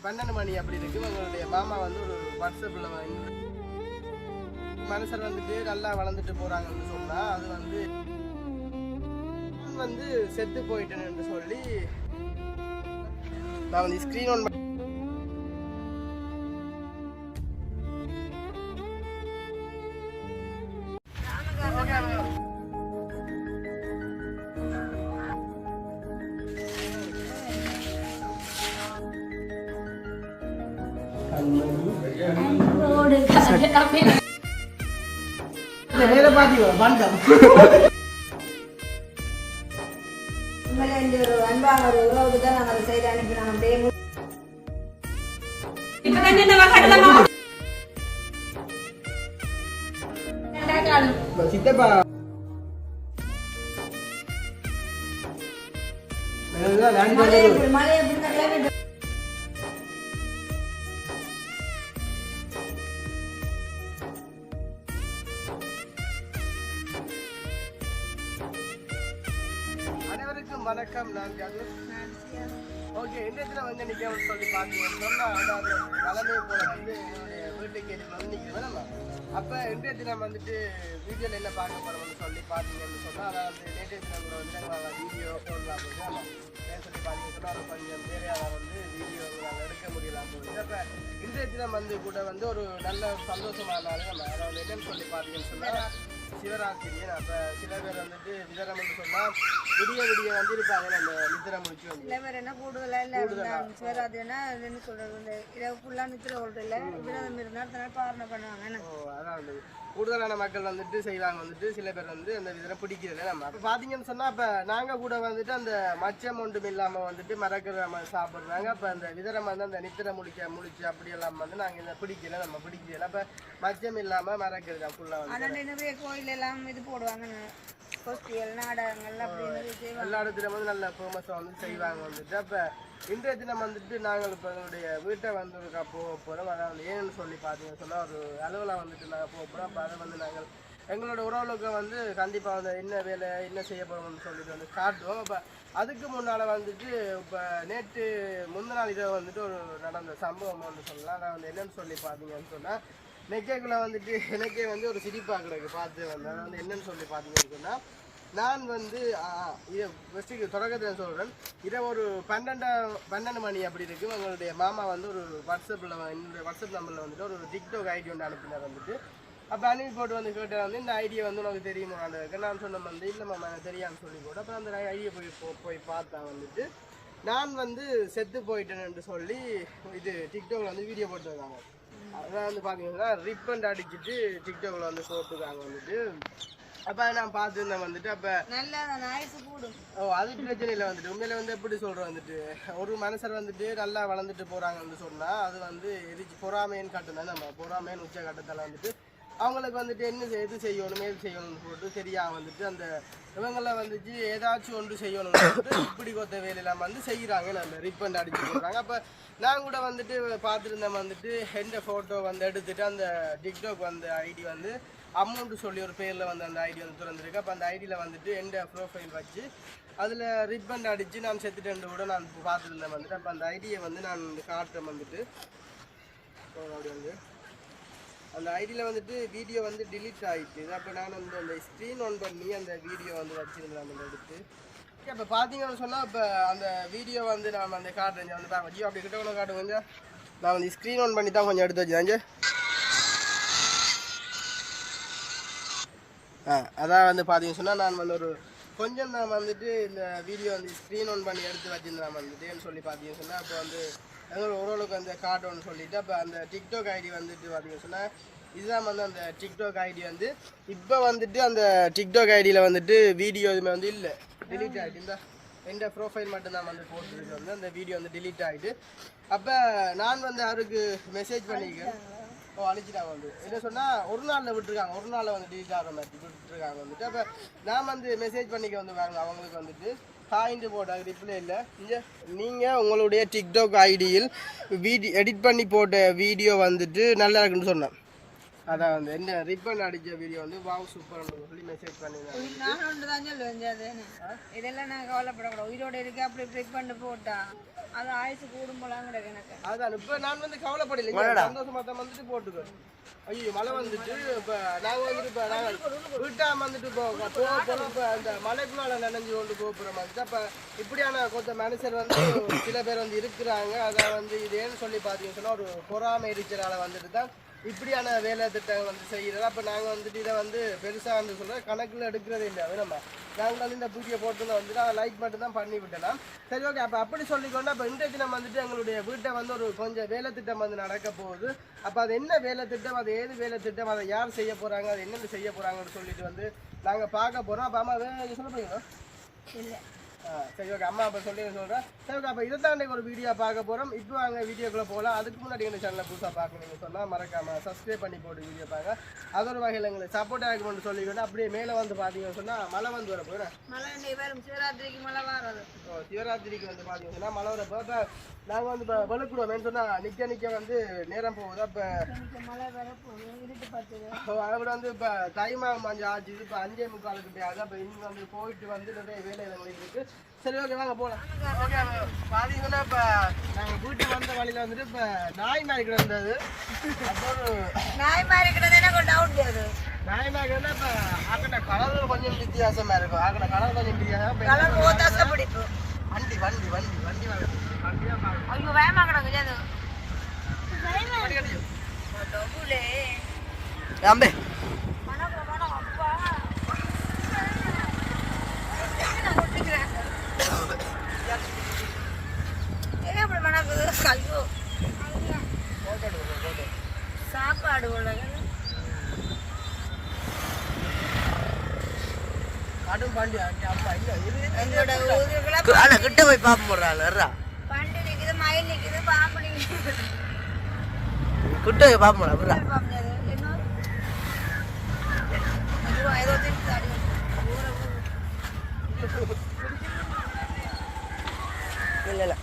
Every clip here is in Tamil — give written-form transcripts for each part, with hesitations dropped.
12 மணி அப்படி இருக்கு. உங்களுடைய மாமா வந்து ஒரு வாட்ஸ்அப்பில் மனுஷர் வந்துட்டு நல்லா வளர்ந்துட்டு போறாங்கன்னு சொன்னா அது வந்து செத்து போயிட்டேன்னு சொல்லி நான் வந்து ஸ்க்ரீன் ஆன் அன்பான ஒரு உறவுக்கு தான் நாங்கள் அதை செய்து அனுப்பினோம். சித்தப்பா மழை எப்படி அனைவருக்கும் வணக்கம். நான் ஓகே, இன்றைய வந்து நிற்க சொல்லி பார்த்தீங்கன்னு சொன்னால் அதாவது வளமே போல வந்து என்னுடைய வீட்டுக்கு வந்து நிற்கிறேன். அப்போ இன்றைய தினம் வந்துட்டு வீடியோவில் என்ன பார்க்க போகிறோம்னு சொல்லி பார்த்தீங்கன்னு சொன்னால் அதாவது நேற்றைய தினம் கூட வந்து வீடியோ போடலாம் அப்படின்னு சொல்லி பார்த்தீங்கன்னு சொன்னால் அது கொஞ்சம் பேரையால் வந்து வீடியோ நாங்கள் எடுக்க முடியலாம் போகுது. அப்போ இன்றைய தினம் வந்து கூட வந்து ஒரு நல்ல சந்தோஷமான நாள். நம்ம அதாவது என்னன்னு சொல்லி பார்த்தீங்கன்னு சொன்னால் சிவராத்திரி. அப்போ சில பேர் வந்துட்டு விதரம்னு சொன்னால் விடிய வந்து இருப்பாங்க. நம்ம நித்திரை முடிச்சு வந்து சில பேர் என்ன கூடுதலாக இல்லை சிவராத்திரினா என்ன சொல்கிறது, இந்த இரவு ஃபுல்லாக நித்திரை ஓடுறது இல்லை, விரதம் இருந்தால் பாரணை பண்ணுவாங்க. அதான் வந்து கூடுதலான மக்கள் வந்துட்டு செய்வாங்க. வந்துட்டு சில பேர் வந்து அந்த விதரை பிடிக்கிறதில்ல. நம்ம அப்போ பார்த்தீங்கன்னு சொன்னால் இப்போ நாங்கள் கூட வந்துட்டு அந்த மச்சம் ஒன்றும் இல்லாமல் வந்துட்டு மறக்கிற சாப்பிட்றாங்க. அப்போ அந்த விதரம் வந்து அந்த நித்திரை முடிச்சு அப்படியெல்லாம் வந்து நாங்கள் இந்த பிடிக்கல, நம்ம பிடிக்கல. அப்போ மச்சம் இல்லாமல் மறக்கிறது ஃபுல்லாக வந்து நிறைய கோயில் எல்லாம் இது போடுவாங்க, கோஷ்டிகள் நாடகங்கள் அப்படின்னு எல்லா இடத்துலையும் வந்து நல்ல ஃபேமஸாக வந்து செய்வாங்க வந்துட்டு. அப்போ இன்றைய தினம் வந்துட்டு நாங்கள் இப்போ எங்களுடைய வீட்டை வந்து போக போகிறோம். அதாவது ஏன்னு சொல்லி பார்த்தீங்கன்னு சொன்னால் ஒரு அளவில் வந்துட்டு நாங்கள் போக போகிறோம். அப்போ அதை வந்து நாங்கள் எங்களோட உறவுகளுக்கு வந்து கண்டிப்பாக வந்து என்ன வேலை என்ன செய்ய போகிறோம்னு சொல்லிட்டு வந்து காட்டுவோம். அப்போ அதுக்கு முன்னால் வந்துட்டு இப்போ நேற்று முந்தின நாள் இதை வந்துட்டு ஒரு நடந்த சம்பவம் வந்து சொல்லலாம். அதை வந்து என்னென்னு சொல்லி பார்த்தீங்கன்னு சொன்னால் நெக்கைக்குள்ளே வந்துட்டு எனக்கே வந்து ஒரு சிரிப்பாக கிடக்கு பார்த்து வந்து அதை வந்து என்னென்னு சொல்லி பார்த்தீங்கன்னு சொன்னால் நான் வந்து இதை ஃபஸ்ட்டுக்கு தொடக்கத்தில் சொல்கிறேன். இதை ஒரு 12 மணி அப்படி இருக்குது. உங்களுடைய மாமா வந்து ஒரு வாட்ஸ்அப்பில் என்னுடைய வாட்ஸ்அப் நம்பரில் வந்துட்டு ஒரு டிக்டாக் ஐடி ஒன்று அனுப்பினார் வந்துட்டு. அப்போ அனுப்பி போட்டு வந்து கேட்டால் வந்து இந்த ஐடியை வந்து உனக்கு தெரியுமா நான் சொன்ன வந்து இல்லை மாமா தெரியான்னு சொல்லி போட்டு அப்புறம் அந்த ஐடியை போய் பார்த்தா வந்துட்டு நான் வந்து செத்து போயிட்டேன்னு சொல்லி இது டிக்டாக்ல வந்து வீடியோ போட்டுருக்காங்க. அதான் வந்து பார்த்தீங்கன்னா ரிப்பன் அடிச்சுட்டு டிக்டாக்ல வந்து போட்டுருக்காங்க வந்துட்டு. அப்போ நான் பார்த்துருந்தேன் வந்துட்டு. அப்போ அது பிரச்சனை இல்லை வந்துட்டு. உண்மையில வந்து எப்படி சொல்கிறேன் வந்துட்டு ஒரு மனுஷர் வந்துட்டு நல்லா வளர்ந்துட்டு போகிறாங்கன்னு சொன்னால் அது வந்து பொறாமைன்னு காட்டுதான். நம்ம பொறாமைன்னு உச்ச கட்டத்தில் வந்துட்டு அவங்களுக்கு வந்துட்டு என்ன எது செய்யணும் ஏது செய்யணும்னு போட்டு சரியா வந்துட்டு அந்த இவங்களை வந்துட்டு ஏதாச்சும் ஒன்று செய்யணும்னு சொல்லிட்டு இப்படி கொத்த வேலையெல்லாம் வந்து செய்கிறாங்க. நம்ம ரிப்பன் அடிச்சு போடுறாங்க. அப்போ நான் கூட வந்துட்டு பார்த்துருந்தேன் வந்துட்டு எந்த ஃபோட்டோ வந்து எடுத்துட்டு அந்த டிக்டாக் வந்து ஐடி வந்து அமௌண்ட்டு சொல்லி ஒரு பேரில் வந்து அந்த ஐடி வந்து திறந்துருக்கு. அப்போ அந்த ஐடியில் வந்துட்டு எந்த ப்ரொஃபைல் வச்சு அதில் ரிப்பன் அடித்து நான் செத்துட்டேன் கூட நான் பார்த்துருந்தேன் வந்துட்டு. அப்போ அந்த ஐடியை வந்து நான் காட்டுறேன் வந்துட்டு. அப்படி வந்து அந்த ஐடியில் வந்துட்டு வீடியோ வந்து டிலீட் ஆகிட்டு. அப்போ நான் வந்து அந்த ஸ்க்ரீன் ஆன் பண்ணி அந்த வீடியோ வந்து வச்சுருந்தேன் அந்த எடுத்து. இப்போ பார்த்தீங்கன்னு சொன்னால் இப்போ அந்த வீடியோ வந்து நான் அந்த காட்டுறேன் வந்து தான் வச்சு அப்படி கிட்ட ஒன்று காட்டு கொஞ்சம் நான் வந்து ஸ்க்ரீன் ஆன் பண்ணி தான் கொஞ்சம் எடுத்து வச்சுருந்தேன். அதான் வந்து பார்த்தீங்கன்னு சொன்னால் நான் வந்து ஒரு கொஞ்சம் நான் வந்துட்டு இந்த வீடியோ வந்து ஸ்க்ரீன் ஆன் பண்ணி எடுத்து வச்சுருந்தேன் வந்துட்டுன்னு சொல்லி பார்த்தீங்கன்னு சொன்னால் அப்போ வந்து எங்களோட ஓரளவுக்கு அந்த காட்டோன்னு சொல்லிவிட்டு அப்போ அந்த டிக்டாக் ஐடி வந்துட்டு பார்த்தீங்கன்னு சொன்னால் இதுதான் வந்து அந்த டிக்டாக் ஐடி வந்து இப்போ வந்துட்டு அந்த டிக்டாக் ஐடியில் வந்துட்டு வீடியோ எதுவுமே வந்து இல்லை, டிலீட் ஆகிட்டு. இந்த ப்ரொஃபைல் மட்டும் தான் வந்து போட்டுருக்கு வந்து அந்த வீடியோ வந்து டிலீட் ஆகிட்டு. அப்போ நான் வந்து அவருக்கு மெசேஜ் பண்ணிக்கிறேன். அழிச்சிட்டாங்க வந்து என்ன சொன்னால் ஒரு நாளில் விட்டுருக்காங்க, ஒரு நாளில் வந்து டிலீட் ஆகிற மாதிரி விட்டுருக்காங்க வந்துட்டு. அப்போ நான் வந்து மெசேஜ் பண்ணிக்க வந்து வாங்க அவங்களுக்கு வந்துட்டு ஹாய்ன்ட்டு போட்டாங்க, ரிப்ளை இல்லை. நீங்கள் உங்களுடைய டிக்டாக் ஐடியில் எடிட் பண்ணி போட்ட வீடியோ வந்துட்டு நல்லா இருக்குன்னு சொன்னேன். அதான் வந்து என்ன ரிப்பன் அடிச்ச வீடியோ வந்து வாவ் சூப்பர் சொல்லி மெசேஜ் பண்ணிருந்தேன். நான் ஒன்று தான் சொல்லுவேன், இதெல்லாம் நான் கவலைப்படக்கூடாது. உயிரோட இருக்கு அப்படி ப்ரிக் பண்ணி போட்டா அது ஆயுசு கூடும் போலாம் கிடக்கு எனக்கு. அதான் இப்ப நான் வந்து கவலைப்படல, சந்தோஷமா தான் வந்துட்டு போட்டுக்கோ. ஐயோ மழை வந்துட்டு இப்ப நாங்க வந்துட்டு இப்ப நாங்க வீட்டாம வந்துட்டு போறோம். இப்ப அந்த மலைக்குள்ளால நனைஞ்சு கொண்டு போறோம். அப்ப இப்படியான கொஞ்சம் மனுஷர் வந்து சில பேர் வந்து இருக்கிறாங்க. அதை வந்து இது ஏன்னு சொல்லி பாத்தீங்கன்னு சொன்னா ஒரு பொறாமை இருக்கிறால வந்துட்டு தான் இப்படியான வேலை திட்டங்கள் வந்து செய்யறது. அப்ப நாங்க வந்துட்டு இதை வந்து பெருசா வந்து சொல்ற கணக்குல எடுக்கிறதே இல்லை. வேணுமா நாங்கள் வந்து இந்த பூஜையை போட்டு வந்துட்டு அதை லைக் மட்டும் தான் பண்ணி விட்டலாம். சரி ஓகே. அப்போ அப்படி சொல்லிக்கொண்டு அப்போ இன்றைய தினம் வந்துட்டு எங்களுடைய வீட்டை வந்து ஒரு கொஞ்சம் வேலை திட்டம் வந்து நடக்க போகுது. அப்போ அது என்ன வேலை திட்டம், அது ஏது வேலை திட்டம், அதை யார் செய்ய போகிறாங்க, அது என்னென்ன செய்ய போகிறாங்கன்னு சொல்லிட்டு வந்து நாங்கள் பார்க்க போகிறோம். அப்போ அம்மா வேறு சொல்ல போறீங்களா? இல்லை சரி ஓகே. அம்மா அப்போ சொல்லி சொல்கிறேன். சரி ஓகே. அப்போ இதை ஒரு வீடியோ பார்க்க போகிறோம். இப்போ அங்கே வீடியோக்குள்ளே போகலாம். அதுக்கு முன்னாடி எங்கள் சேனலை புதுசாக பார்க்கணும்னு சொன்னால் மறக்காமல் சப்ஸ்கிரைப் பண்ணி போட்டு வீடியோ பாருங்க. அது ஒரு வகையில் எங்களுக்கு சப்போர்ட் ஆகும்னு சொல்லிக்கிட்டு அப்படியே மேலே வந்து பார்த்தீங்கன்னு சொன்னால் மழை வந்து வர போகிறேன். மழை வரும், சிவராத்திரிக்கு மழை வராது. சிவராத்திரிக்கு வந்து பார்த்தீங்கன்னு சொன்னால் மழை வரப்போ இப்போ நாங்கள் வந்து இப்போ வெளுக்குடுவோம்னு சொன்னால் நிற்க வந்து நேரம் போகுது. அப்போ மழை வரப்போகுது, இருட்டு பார்த்துது. அதை வந்து இப்போ டைமாக 5 ஆச்சு. இப்போ 5:45 ஆகுது. அப்போ இன்னும் வந்து போயிட்டு வந்து நிறைய வேலைகள் இருக்குது. சரி ஓகே வாங்க போகலாம். ஓகே பார்த்தீங்கன்னா இப்போ நாங்கள் வீட்டுக்கு வந்த வழியில் வந்துட்டு இப்போ நாய் மாதிரி கிடந்தது. அப்புறம் நாய் மாதிரி கிடந்தது எனக்கு ஒரு டவுட் அது. நாய் மாதிரி கிடந்தா இப்போ ஆக்கின கலர் கொஞ்சம் வித்தியாசமாக இருக்கும். ஆக்கின கலர் கொஞ்சம் வித்தியாசம். கலர் ஓதாச பிடிக்கும். வண்டி வண்டி வண்டி வண்டி வாங்க வண்டியாக பார்க்க. ஐயோ வேகமா கிடக்குது அது. அம்பே அப்பா எப்படி மணக்குது? ஐயோ சாப்பாடு கடும் பாண்டி அப்பா இல்லை எங்களோட கிட்ட போய் பார்க்க போடுறாள். பண்டு நிக்குது, மயில் நிக்குது, பாம்பு நிக்குது. கிட்ட போய் பார்க்க போடுறா. ஏதோ திட்டாடி இல்லை இல்லை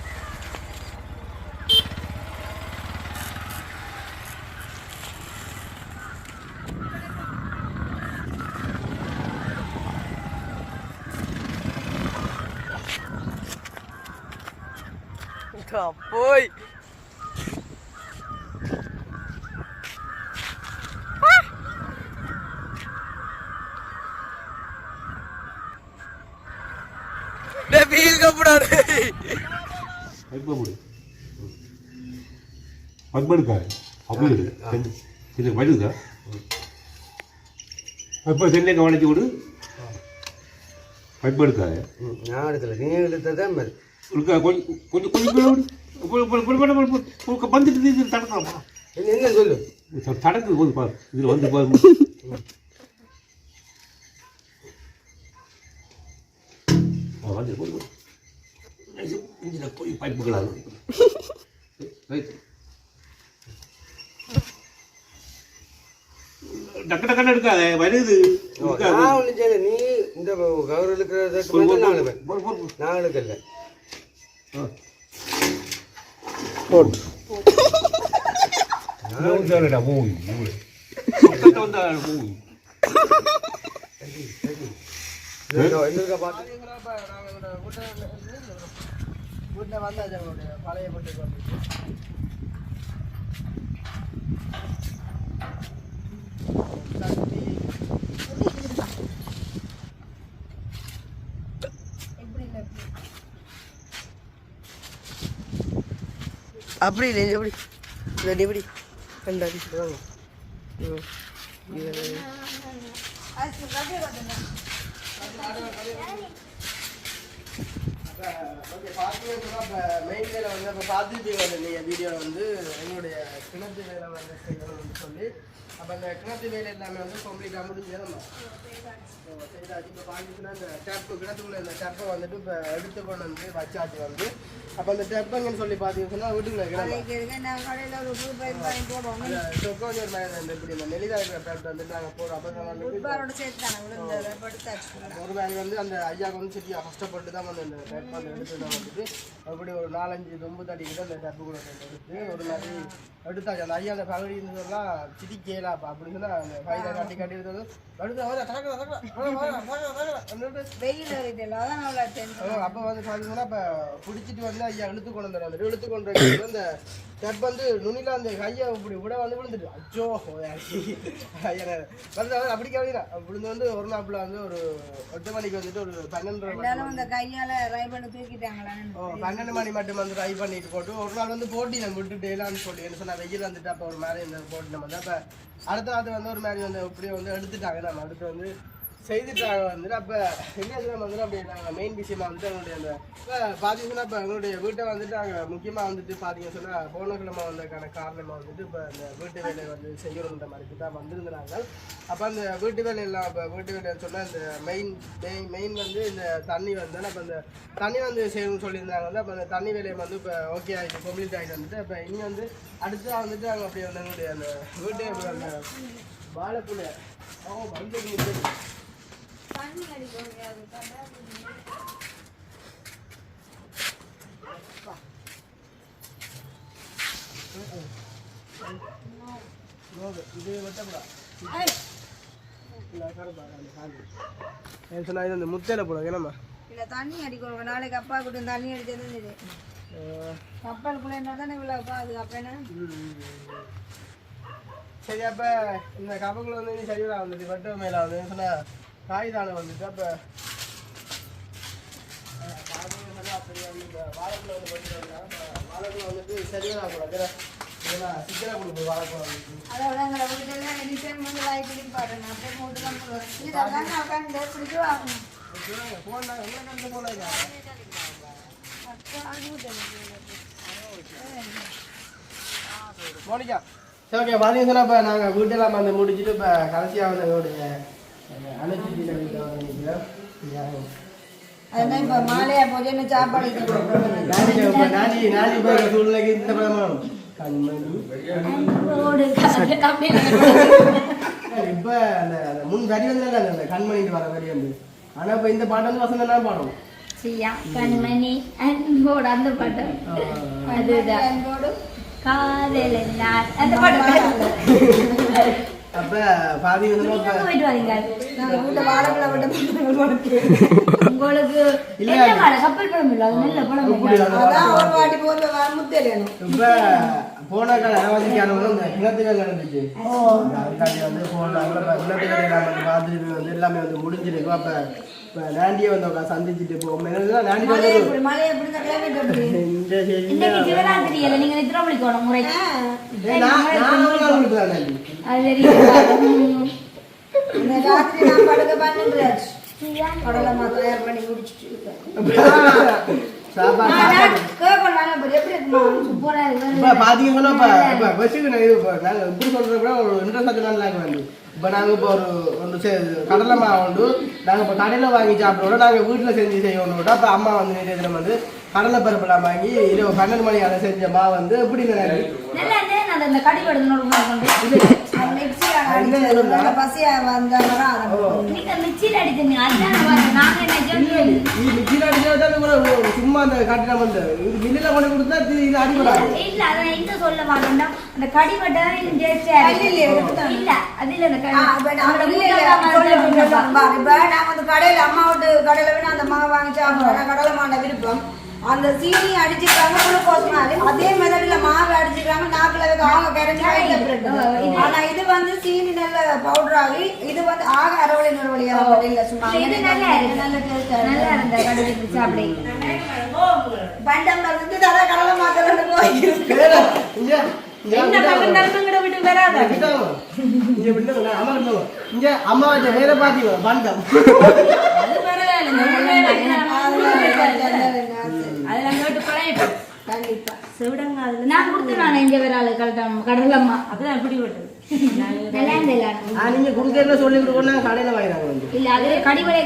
போய் சென்னை கவனிச்சு விடு. பைப் எடுக்காது. நான் எடுக்கல, நீ எடுத்ததான் மாதிரி கொஞ்சம் வந்துட்டு தடக்கலாம். என்ன சொல்லு தடக்குது போது பாரு. இதில் வந்து பாரு. வந்து போய் இதில் போய் பைப்புகளாக டக்கு டக்குன்னு எடுக்காத வருது. நீ இந்த கவர் எடுக்கிறதுக்கு நான் எடுக்கல. மூவி வந்தா மூவி வீட்டில் வந்தாச்சு அவங்களுடைய பழைய வீட்டுக்கு வந்து அப்படி இல்லை எப்படி எப்படி கண்டாடி வாங்க. மெயின் வேலை வந்து அப்போ பார்த்துட்டு நீங்கள் வீடியோவில் வந்து எங்களுடைய கிணத்து வேலை வந்து செய்யணும்னு சொல்லி அப்போ அந்த கிணத்து வேலை எல்லாமே வந்து கம்ப்ளீட்டாக முடிஞ்சதுமா செய்தாச்சு. இப்போ பார்த்துச்சுன்னா இந்த டேப்பு கிணத்துக்குள்ள இந்த டேப்பை வந்துட்டு இப்போ எடுத்துக்கொண்டு வந்து வச்சாச்சு வந்து. அப்போ அந்த டெப்பங்கன்னு சொல்லி பார்த்தீங்கன்னா வீட்டுக்குள்ள சொக்கோஜர் மேலே இப்படி இந்த நெளிதா இருக்கிற பேட் வந்துட்டு நாங்கள் போகிறோம். அப்போ ஒரு வேலை வந்து அந்த ஐயாவுக்கு வந்து சரியாக கஷ்டப்பட்டு தான் வந்து அந்த அந்த எடுத்து நான் வந்துட்டு அப்படி ஒரு 4-5 தொம்பு தடிக்கிட்டு அந்த டப்பு கூட எடுத்து ஒரு மாதிரி எடுத்தாச்சு. அந்த ஐயா அந்த பகுதின்னு சொல்லலாம் சிரிக்கலாப்பா அப்படின்னு சொன்னா அந்த கையில கட்டி எடுத்தது அடுத்து வெயில் இருக்குல்ல அதான் அவ்வளோ டென்ஷன். அப்போ வந்து பார்த்தீங்கன்னா இப்போ பிடிச்சிட்டு வந்து ஐயா இழுத்து கொண்டு வந்தார். அந்த இழுத்து கொண்டு அந்த ஸ்டெப் வந்து நுனில அந்த கையை இப்படி விட வந்து விழுந்துட்டு அச்சோ ஐயா வந்து அப்படி கேட்குறா விழுந்து வந்து ஒரு நாப்பில் வந்து ஒரு 8 மணிக்கு வந்துட்டு ஒரு 12 அந்த கையால ரை பண்ணி தூக்கிட்டாங்களா? 12 மணி மட்டும் வந்து ட்ரை பண்ணிட்டு போட்டு ஒரு நாள் வந்து போட்டி நம்ம விட்டுட்டு எல்லாம் சொல்லி என்ன சொன்னா வெயில் வந்துட்டு அப்போ ஒரு மாதிரி இந்த போட்டி நம்ம வந்து அப்போ அடுத்த நாள் வந்து ஒரு மாதிரி வந்து இப்படியே வந்து எடுத்துட்டாங்க. நம்ம அடுத்து வந்து செய்துட்டாங்க வந்துட்டு அப்போ என்ன வந்துட்டு அப்படி நாங்கள் மெயின் விஷயமா வந்துட்டு எங்களுடைய அந்த இப்போ பார்த்தீங்கன்னா இப்போ எங்களுடைய வீட்டை வந்துட்டு நாங்கள் முக்கியமாக வந்துட்டு பார்த்தீங்கன்னு சொன்னால் போன கிழமை வந்ததுக்கான காரணமாக வந்துட்டு இப்போ இந்த வீட்டு வேலையை வந்து செய்யணுன்ற மாதிரி தான் வந்திருந்தாங்க. அப்போ அந்த வீட்டு வேலையெல்லாம் இப்போ வீட்டு வேலைன்னு சொன்னால் இந்த மெயின் வந்து இந்த தண்ணி வந்து அப்போ அந்த தண்ணி வந்து செய்யணும்னு சொல்லியிருந்தாங்க வந்து அப்போ அந்த தண்ணி வேலையை வந்து இப்போ ஓகே ஆகிட்டு கம்ப்ளீட் ஆகிட்டு வந்துட்டு இப்போ இனி வந்து அடுத்து வந்துட்டு நாங்கள் அப்படியே வந்து எங்களுடைய அந்த வீட்டை அந்த வாழைக்குள்ள வந்து தண்ணி அடிக்க இது வெட்டப்படா சொன்னா இது அந்த முத்தையில போட ஏனம்மா இல்லை தண்ணி அடிக்கணும். நாளைக்கு அப்பா கூட தண்ணி அடிச்சது இது கப்பலுக்குள்ள என்ன தானே இவ்வளோ பாதுகாப்பு என்ன. சரி அப்போ இந்த கப்பல் வந்து நீ சரிவரா வந்துட்டு வெட்ட மேலே வந்து சொன்னா காய்தானம் வந்துட்டு அப்போ அப்படியே இந்த வாழைக்குள்ள வந்து வாழைக்குள்ள வந்துட்டு சரிவரா கூடாது சிக்கனா கொடுக்கும் வாழைக்குள்ள வந்துட்டு அதோட எங்களை வீட்டெல்லாம் எடிஷன் வந்து லைட் பாருங்க அப்படியே போட்டு தான் போடுவோம். இதெல்லாம் உட்காந்து பிடிக்குவாங்க போனாங்க என்ன கண்டு போனாங்க மோனிகா சரி ஓகே பார்த்தீங்கன்னா இப்போ நாங்கள் வீட்டெல்லாம் வந்து முடிச்சுட்டு இப்போ கடைசியாக வந்து எங்களுடைய அனுச்சிட்டு நினைக்கிறோம். அதெல்லாம் இப்போ மாலையா போச்சு சாப்பாடு நாளி போகிற சூழ்நிலைக்கு இந்த படமும் கண்மணி இப்போ அந்த முன் வரி வந்து அந்த கண்மணிட்டு வர வரி வந்து ஆனால் இப்போ இந்த பாட்டு வந்து வசந்தம் தான் பாடும் கண்மணி அன்போடு அந்த பாட்டு அதுதான் அன்போடு காதல் அந்த பாட்டு அப்ப பாத்தீங்கன்னா போயிட்டு வரீங்க வீட்டை வாழைக்குள்ள விட்டு உங்களுக்கு என்ன கால கப்பல் படம் இல்லை அது நல்ல படம் அதான் ஒரு வாட்டி போது முத்தேணும். இப்ப போன கால அனவசிக்கானவங்களும் இந்த கிணத்துகள் நடந்துச்சு. அதுக்காண்டி வந்து போனாங்க கிணத்துகள் எல்லாம் வந்து பார்த்துட்டு வந்து எல்லாமே வந்து முடிஞ்சிருக்கும். அப்ப இப்ப நாண்டியை வந்து சந்திச்சுட்டு போவோம். நாண்டி மழை எப்படி இந்த கிளைமேட் எப்படி இன்னைக்கு சிவராத்திரி இல்லை நீங்க நித்ராவளிக்கோணும் முறை அது இந்த ராத்திரி நான் படுக்க பண்ணுறாச்சு கடலை தயார் பண்ணி முடிச்சுட்டு பாத்தீங்கன்னா இப்ப பஸ்ஸுக்கு நாங்க எப்படி சொல்றோம்னா ஒரு இன்ட்ரெஸ்ட் வந்து இப்போ நாங்கள் இப்போ ஒரு கடலை மாவு உண்டு நாங்கள் இப்போ கடையில் வாங்கி சாப்பிடுவோம். நாங்கள் வீட்டில் செஞ்சு செய்யணும். அப்போ அம்மா வந்து நிறைய தினம் வந்து கடலை பருப்புலாம் வாங்கி 12 மணி அதை செஞ்ச மாவு வந்து எப்படி சும்மா அந்த கட்டின வந்து மில்லில கொண்டு கொடுத்தா இது அடிபடாது. இல்ல அத என்ன சொல்ல மாட்டேன்டா அந்த கடிபட்டா கடையில அம்மா விட்டு கடையில வேணா அந்த மாவு வாங்கி சாப்பிடுவோம். கடலை மாண்ட விருப்பம் அந்த சீனி அடிச்சுக்கிறாங்க குளுக்கோஸ்னாலே அதே மெத்தட்ல மாவு அடிச்சுக்கிறாங்க நாக்குல ஆக கரைஞ்சி. ஆனா இது வந்து சீனி நல்ல பவுடர் ஆகி இது வந்து ஆக அரவளை நுரவழியாக இல்ல சும்மா நல்லா இருந்த கடைக்கு சாப்பிடு பண்டம்ல இருந்து தர கடலை மாத்தல போய் அம்மா வேலை பாத்தீங்க பண்டம் கண்டிப்பா சிவடங்காதுல நான் கொடுத்துருவாங்க இங்க வேற ஆளு கடலம்மா அதான் எப்படி விட்டது நீங்க குடுக்கறத சொல்லி கொடுக்கணும் கடையில வாங்குறாங்க இல்ல அது கடிவளை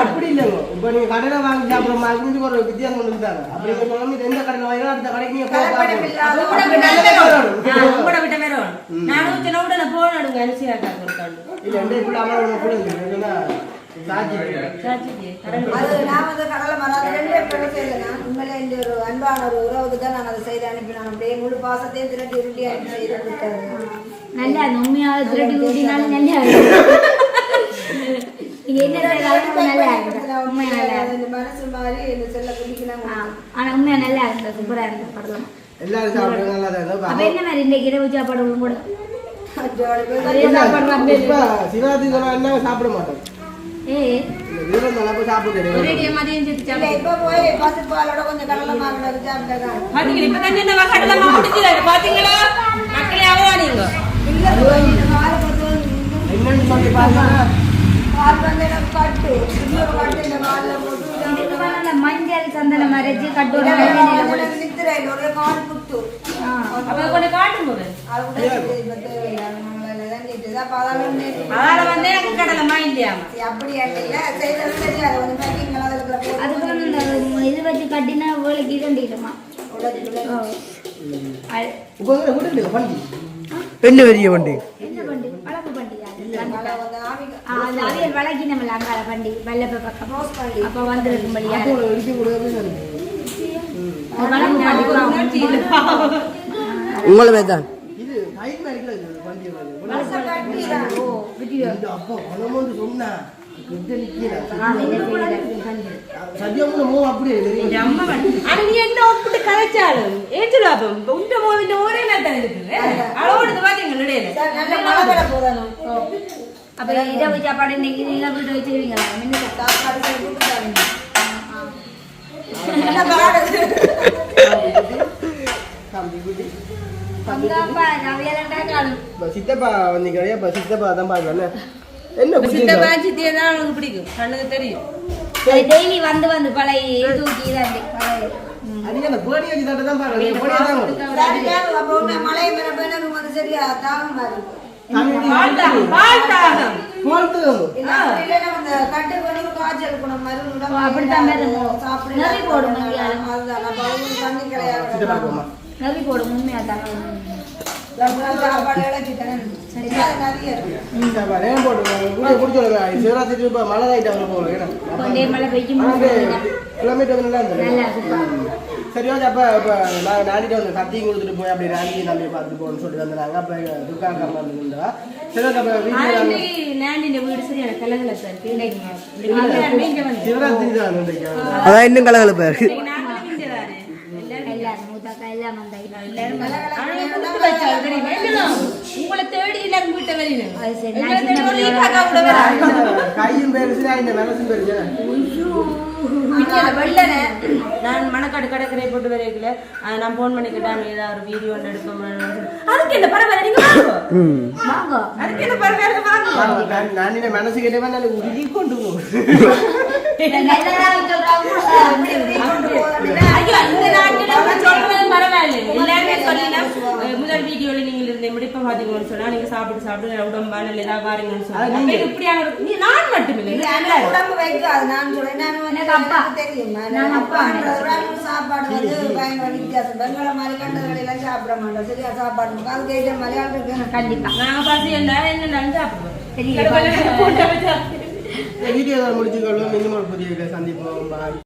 அப்படி இல்லைங்க. இப்ப நீங்க கடையில வாங்கி சாப்பிடுற மாதிரி ஒரு வித்தியாசம் கொடுத்தாங்க. அப்படி சொல்லாம எந்த கடையில வாங்கினா அந்த கடைக்கு நீங்க இல்ல எந்த இப்படி அம்மா கூட அது நான் வந்து கடலை மரம் அது 2 பேரும் செய்தேன். உண்மையிலே இந்த ஒரு அன்பான ஒரு உறவுக்கு தான் நான் அதை செய்து அனுப்பினேன். அப்படியே முழு பாசத்தையும் திரட்டி உருட்டி அனுப்பி செய்து கொடுத்தேன். நல்லா உண்மையாக திரட்டி ஊட்டினாலும் நல்லா இது என்ன நல்லா இருக்கு உண்மையா நல்லா இந்த மனசு மாதிரி இந்த செல்ல குடிக்கலாம். ஆனா உண்மையா நல்லா இருந்தது சூப்பரா இருந்தது படலாம். எல்லாரும் சாப்பிடுறது நல்லா தான் இருக்கும். அப்ப என்ன மாதிரி இந்த இரவு சாப்பாடு கூட சிவாஜி சொன்னா என்ன சாப்பிட மாட்டோம். இப்ப போய் பசுப்பாலோட கொஞ்சம் கடலை மாவோட சாப்பிட்டா என்னன்னு சொல்லி பாருங்க. மஞ்சள் சந்தனம் அரைச்சி கட்டு காட்டும் போது இது வச்சு கட்டினா வேலைக்கு கண்டிடுமா என்ன பெரிய வண்டி என்ன பண்டி வளர்ப்பு பண்டிகை அவியல் வழக்கி நம்ம அங்கால பண்டி வெள்ளப்ப பக்கம் அப்ப வந்திருக்கும்படியா உங்களுமே தான் அப்ப இரவு சாப்பாடு இன்னைக்கு நீங்க வீட்டு வச்சிருவீங்களா சித்தப்பா வந்தீங்க சித்தப்பா தான் பாருங்க என்ன பிடிக்கும் கண்ணுக்கு தெரியும் டெய்லி வந்து வந்து பழைய தூக்கி மழை மேல சரியா தாகம் நெறி போடும் உண்மையா சரி அப்ப நாங்க நாடிட்டு வந்து கத்தியும் கொடுத்துட்டு போய் அப்படி ராணி தம்பியை பார்த்துட்டு போகணும்னு சொல்லிட்டு வந்தாங்க. அப்ப துர்காங்க அம்மா இருந்தா சரி அப்ப அதான் இன்னும் கலகலப்பா இருக்கு. உங்களை தேடி எல்லாரும் வீட்டை வெளியில கையும் பெருசா இந்த மனசும் பெருசா வெள்ளனை நான் மணக்காடு கடற்கரை போட்டு வரைக்கல நான் போன் பண்ணி கேட்டாங்க ஏதாவது ஒரு வீடியோ ஒன்று எடுப்போம் அதுக்கு என்ன பரவாயில்ல நீங்க வாங்க அதுக்கு என்ன பரவாயில்ல வாங்க நான் இந்த மனசு கேட்டவன் நான் உருகி கொண்டு போவேன். முதல் வீடியோல நீங்க இருந்த முடிப்ப பாத்தீங்கன்னு சொன்னா நீங்க சாப்பிட்டு உடம்பா நல்ல ஏதாவது பாருங்கன்னு சொன்னா இப்படியான நான் மட்டுமில்லை உடம்பு வைக்காது. நான் சொல்றேன் சாப்பாடு வந்து பயங்கர வித்தியாசம். பெங்கள மாதிரி கண்டதுகளை எல்லாம் சாப்பிட மாட்டோம். சரியா சாப்பாடு அது கேட்ட மாதிரி இருக்கு. கண்டிப்பா நாங்க பசி எல்லாம் என்ன சாப்பிடுவோம். வீடியோ முடிச்சுக்கொள்வோம். இன்னும் ஒரு புதிய சந்திப்போம்.